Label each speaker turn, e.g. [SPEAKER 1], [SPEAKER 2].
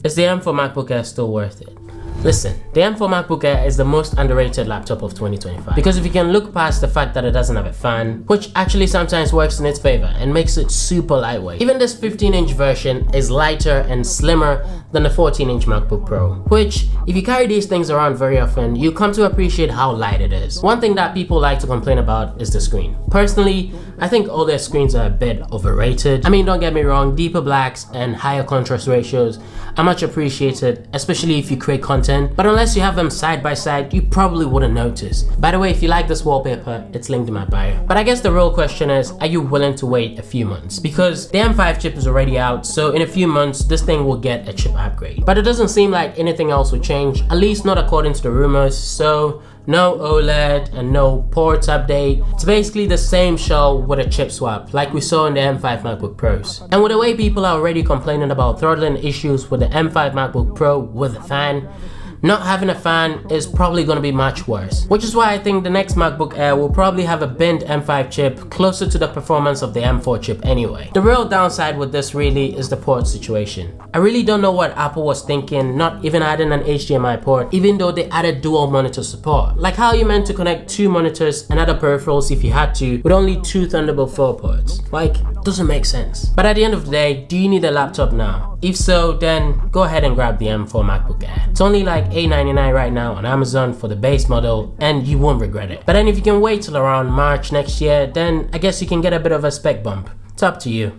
[SPEAKER 1] Is the M4 MacBook Air still worth it? Listen, the M4 MacBook Air is the most underrated laptop of 2025 because if you can look past the fact that it doesn't have a fan, which actually sometimes works in its favor and makes it super lightweight. Even this 15-inch version is lighter and slimmer than the 14-inch MacBook Pro, which if you carry these things around very often, you come to appreciate how light it is. One thing that people like to complain about is the screen. Personally, I think OLED screens are a bit overrated. I mean, don't get me wrong, deeper blacks and higher contrast ratios are much appreciated, especially if you create content, but unless you have them side by side, you probably wouldn't notice. By the way, if you like this wallpaper, it's linked in my bio. But I guess the real question is, are you willing to wait a few months? Because the M5 chip is already out, so in a few months, this thing will get a chip upgrade. But it doesn't seem like anything else will change, at least not according to the rumors, so no OLED and no ports update. It's basically the same shell with a chip swap like we saw in the M5 MacBook Pros. And with the way people are already complaining about throttling issues with the M5 MacBook Pro with a fan, not having a fan is probably going to be much worse, which is why I think the next MacBook Air will probably have a binned M5 chip closer to the performance of the M4 chip anyway. The real downside with this really is the port situation. I really don't know what Apple was thinking not even adding an HDMI port even though they added dual monitor support. Like how you meant to connect 2 monitors and other peripherals if you had to with only 2 Thunderbolt 4 ports. Like, doesn't make sense. But at the end of the day, do you need a laptop now? If so, then go ahead and grab the M4 MacBook Air. It's only like $899 right now on Amazon for the base model and you won't regret it. But then if you can wait till around March next year, then I guess you can get a bit of a spec bump. It's up to you.